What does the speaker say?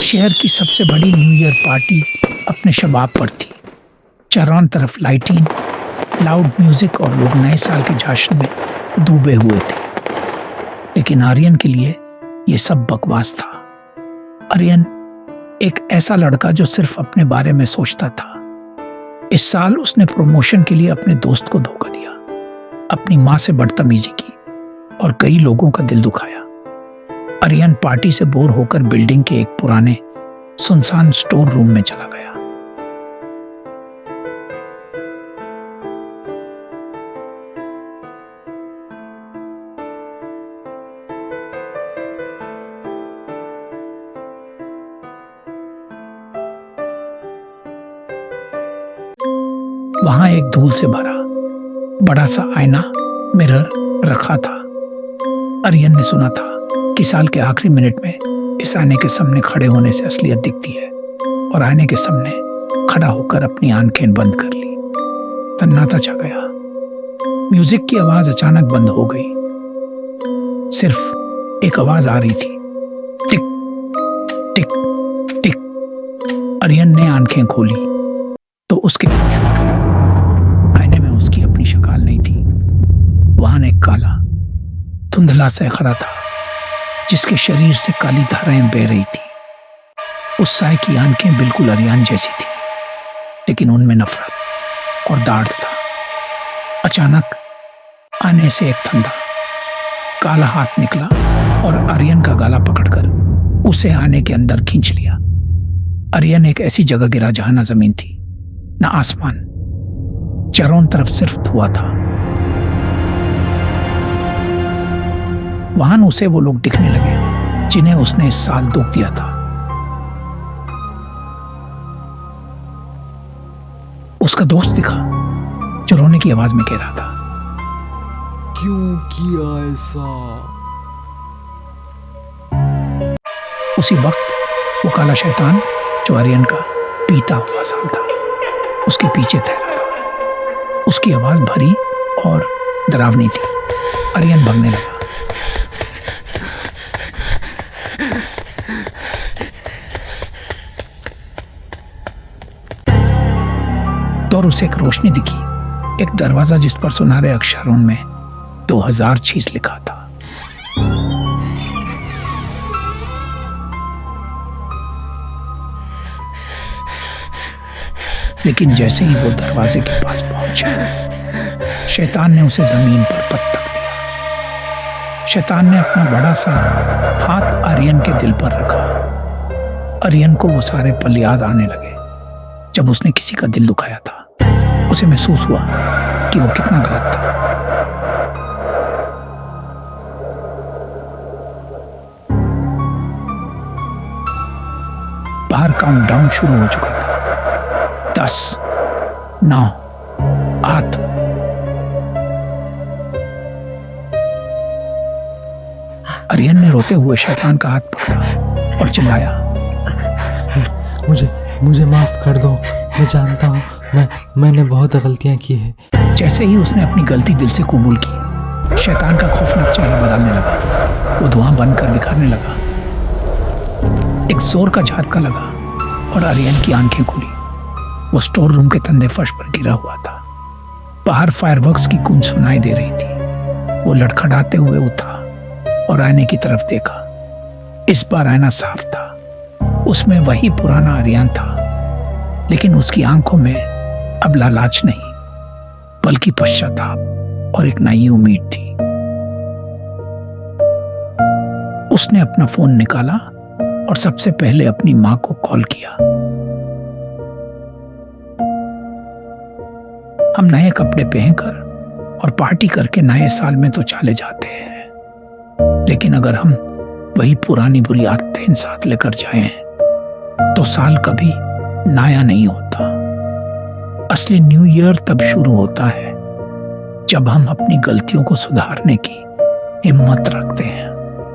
शहर की सबसे बड़ी न्यू ईयर पार्टी अपने शबाब पर थी। चारों तरफ लाइटिंग, लाउड म्यूजिक और लोग नए साल के जश्न में डूबे हुए थे। लेकिन आर्यन के लिए यह सब बकवास था। आर्यन एक ऐसा लड़का जो सिर्फ अपने बारे में सोचता था। इस साल उसने प्रमोशन के लिए अपने दोस्त को धोखा दिया, अपनी मां से बदतमीजी की और कई लोगों का दिल दुखाया। आर्यन पार्टी से बोर होकर बिल्डिंग के एक पुराने सुनसान स्टोर रूम में चला गया। वहां एक धूल से भरा बड़ा सा आईना, मिरर रखा था। आर्यन ने सुना था कि साल के आखिरी मिनट में इस आईने के सामने खड़े होने से असलियत दिखती है, और आईने के सामने खड़ा होकर अपनी आंखें बंद कर ली। सन्नाटा छा गया। म्यूजिक की आवाज अचानक बंद हो गई। सिर्फ एक आवाज आ रही थी, टिक टिक टिक। आर्यन ने आंखें खोली तो उसके होश उड़ गए। आईने में उसकी अपनी शक्ल नहीं थी। वहां एक काला धुंधला सा खड़ा था जिसके शरीर से काली धाराएं बह रही थी। उस साय की आंखें बिल्कुल आर्यन जैसी थी, लेकिन उनमें नफरत और दाढ़ था। अचानक आने से एक ठंडा काला हाथ निकला और आर्यन का गला पकड़कर उसे आने के अंदर खींच लिया। आर्यन एक ऐसी जगह गिरा जहां न जमीन थी न आसमान, चारों तरफ सिर्फ धुआं था। वहां उसे वो लोग दिखने लगे जिन्हें उसने इस साल दुख दिया था। उसका दोस्त दिखा जो रोने की आवाज में कह रहा था, क्यों किया ऐसा? उसी वक्त वो काला शैतान जो आर्यन का पीता हुआ साल था उसके पीछे ठहरा था। उसकी आवाज भरी और डरावनी थी। आर्यन भागने लगा। और उसे एक रोशनी दिखी, एक दरवाजा जिस पर सुनहरे अक्षरों में 2006 लिखा था। लेकिन जैसे ही वो दरवाजे के पास पहुंचा, शैतान ने उसे जमीन पर पटक दिया। शैतान ने अपना बड़ा सा हाथ आर्यन के दिल पर रखा। आर्यन को वो सारे पल याद आने लगे जब उसने किसी का दिल दुखाया था। उसे महसूस हुआ कि वो कितना गलत था। बाहर काउंटडाउन शुरू हो चुका था। 10, 9, 8। आर्यन ने रोते हुए शैतान का हाथ पकड़ा और चिल्लाया, मुझे माफ कर दो। मैं जानता हूँ मैंने बहुत गलतियां की है। जैसे ही उसने अपनी गलती दिल से कबूल की, शैतान का खौफनाक चेहरा बदलने लगा। वो धुआं बनकर बिखरने लगा। एक जोर का झटका लगा और आर्यन की आंखें खुली। वो स्टोर रूम के तंदे फर्श पर गिरा हुआ था। बाहर फायरवर्क्स की गूंज सुनाई दे रही थी। वो लड़खड़ाते हुए उठा और आईने की तरफ देखा। इस बार आईना साफ था। उसमें वही पुराना आर्यन था, लेकिन उसकी आंखों में अब लालच नहीं बल्कि पश्चाताप और एक नई उम्मीद थी। उसने अपना फोन निकाला और सबसे पहले अपनी मां को कॉल किया। हम नए कपड़े पहनकर और पार्टी करके नए साल में तो चले जाते हैं, लेकिन अगर हम वही पुरानी बुरी आदतें साथ लेकर जाएं तो साल कभी नया नहीं होता। असली न्यू ईयर तब शुरू होता है जब हम अपनी गलतियों को सुधारने की हिम्मत रखते हैं।